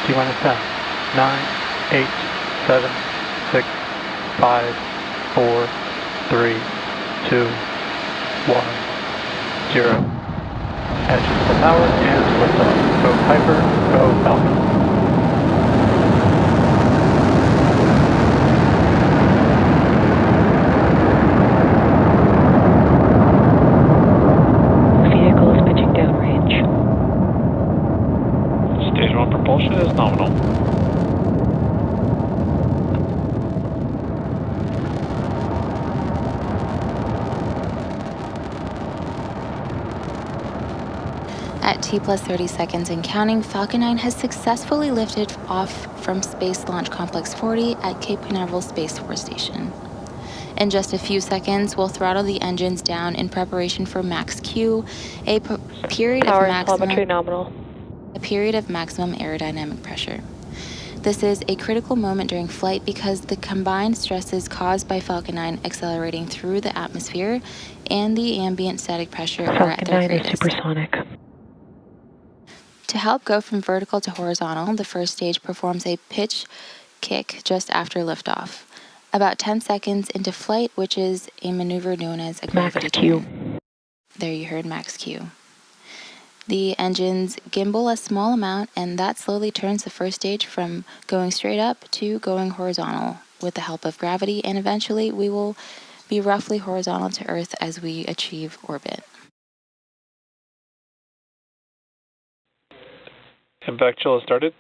T-minus 10, 9, 8, 7, 6, 5, 4, 3, 2, 1, 0. Engine full power and liftoff. Go Kuiper, go Falcon. Stage 1 propulsion is nominal. At T plus 30 seconds and counting, Falcon 9 has successfully lifted off from Space Launch Complex 40 at Cape Canaveral Space Force Station. In just a few seconds, we'll throttle the engines down in preparation for max Q, a period of maximum aerodynamic pressure. This is a critical moment during flight because the combined stresses caused by Falcon 9 accelerating through the atmosphere and the ambient static pressure are at their greatest. Supersonic. To help go from vertical to horizontal, the first stage performs a pitch kick just after liftoff, about 10 seconds into flight, which is a maneuver known as a gravity turn. There you heard max Q. The engines gimbal a small amount, and that slowly turns the first stage from going straight up to going horizontal with the help of gravity, and eventually we will be roughly horizontal to Earth as we achieve orbit. Impact chill has started.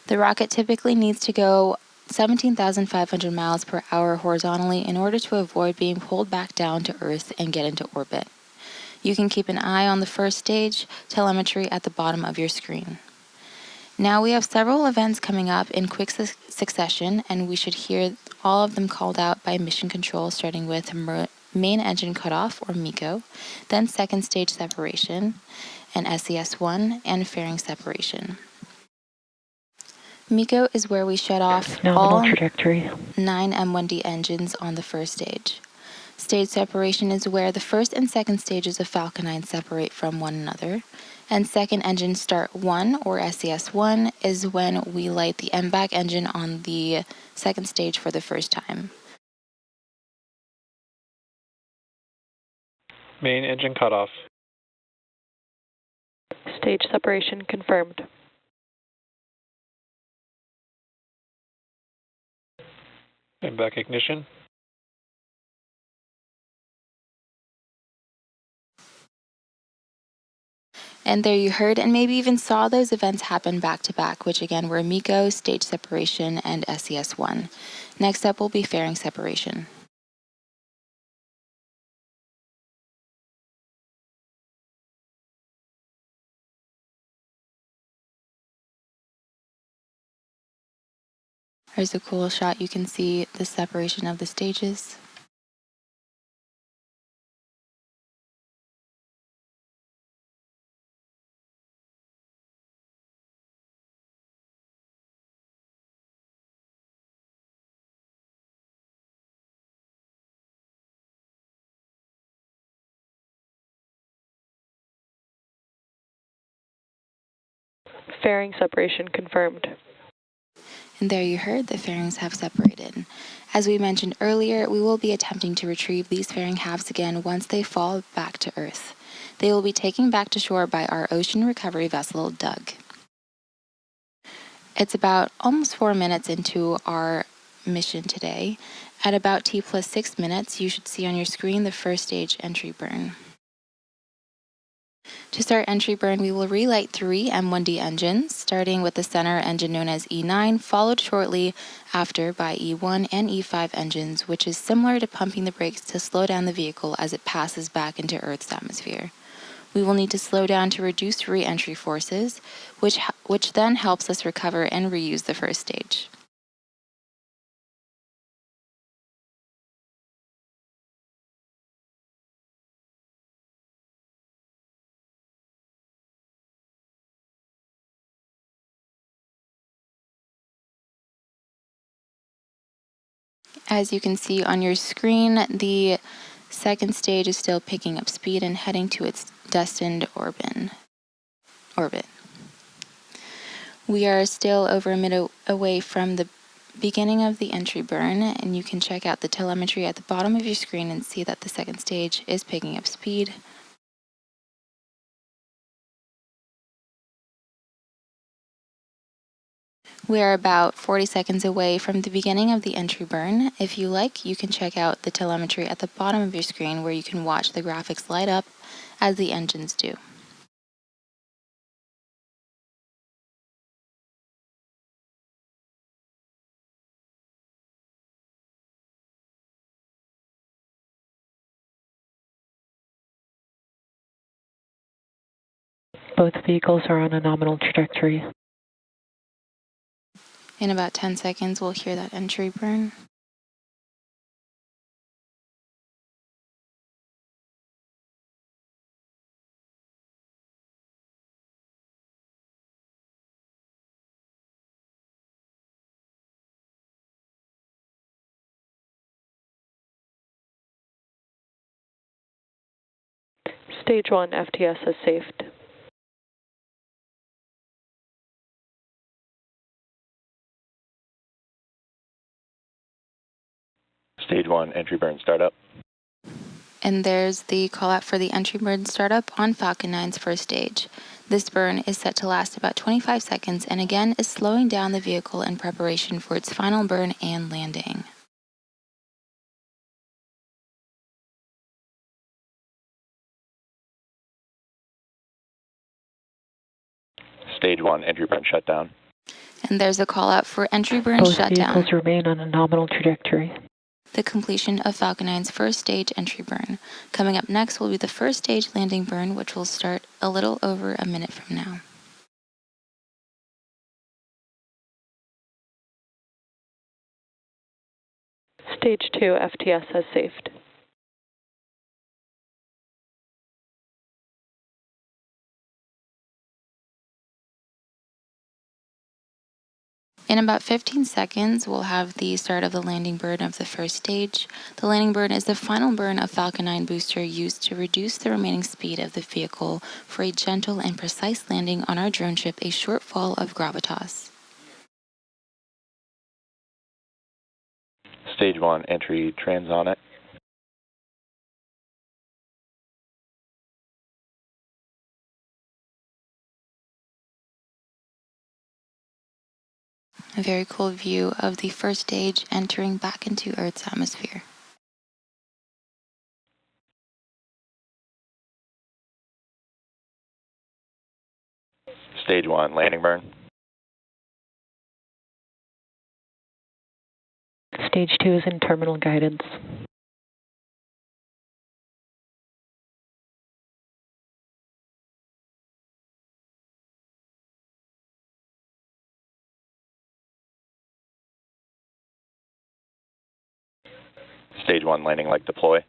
The rocket typically needs to go 17,500 miles per hour horizontally in order to avoid being pulled back down to Earth and get into orbit. You can keep an eye on the first stage telemetry at the bottom of your screen. Now we have several events coming up in quick succession, and we should hear all of them called out by mission control, starting with main engine cutoff, or MECO, then second stage separation, and SES-1, and fairing separation. MECO is where we shut off all 9 M1D engines on the first stage. Stage separation is where the first and second stages of Falcon 9 separate from one another. And second engine start 1, or SES-1, is when we light the MBAC engine on the second stage for the first time. Main engine cutoff. Stage separation confirmed. MBAC ignition. And there you heard and maybe even saw those events happen back to back, which again were MECO, stage separation, and SES-1. Next up will be fairing separation. There's a cool shot. You can see the separation of the stages. Fairing separation confirmed. And there you heard the fairings have separated. As we mentioned earlier, we will be attempting to retrieve these fairing halves again once they fall back to Earth. They will be taken back to shore by our ocean recovery vessel, Doug. It's about almost 4 minutes into our mission today. At about T plus 6 minutes, you should see on your screen the first stage entry burn. To start entry burn, we will relight 3 M1D engines, starting with the center engine known as E9, followed shortly after by E1 and E5 engines, which is similar to pumping the brakes to slow down the vehicle as it passes back into Earth's atmosphere. We will need to slow down to reduce re-entry forces, which then helps us recover and reuse the first stage. As you can see on your screen, the second stage is still picking up speed and heading to its destined orbit. We are still over a minute away from the beginning of the entry burn, and you can check out the telemetry at the bottom of your screen and see that the second stage is picking up speed. We are about 40 seconds away from the beginning of the entry burn. If you like, you can check out the telemetry at the bottom of your screen where you can watch the graphics light up as the engines do. Both vehicles are on a nominal trajectory. In about 10 seconds, we'll hear that entry burn. Stage 1 FTS has safed. Stage 1 entry burn startup. And there's the call out for the entry burn startup on Falcon 9's first stage. This burn is set to last about 25 seconds and again is slowing down the vehicle in preparation for its final burn and landing. Stage 1 entry burn shutdown. And there's a call out for entry burn Both shutdown. vehicles remain on a nominal trajectory. The completion of Falcon 9's first stage entry burn. Coming up next will be the first stage landing burn, which will start a little over a minute from now. Stage 2 FTS has safed. In about 15 seconds, we'll have the start of the landing burn of the first stage. The landing burn is the final burn of Falcon 9 booster used to reduce the remaining speed of the vehicle for a gentle and precise landing on our drone ship, a short fall of gravitas. Stage 1 entry transonic. A very cool view of the first stage entering back into Earth's atmosphere. Stage 1 landing burn. Stage 2 is in terminal guidance. Stage 1 landing leg deploy.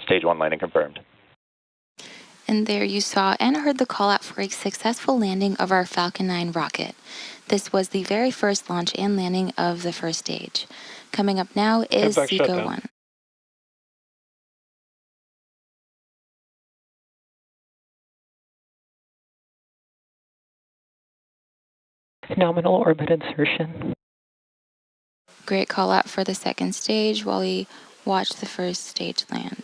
Stage 1 landing confirmed. And there you saw and heard the call out for a successful landing of our Falcon 9 rocket. This was the very first launch and landing of the first stage. Coming up now is Back Seco shutdown. 1. Nominal orbit insertion. Great call out for the second stage while we watch the first stage land.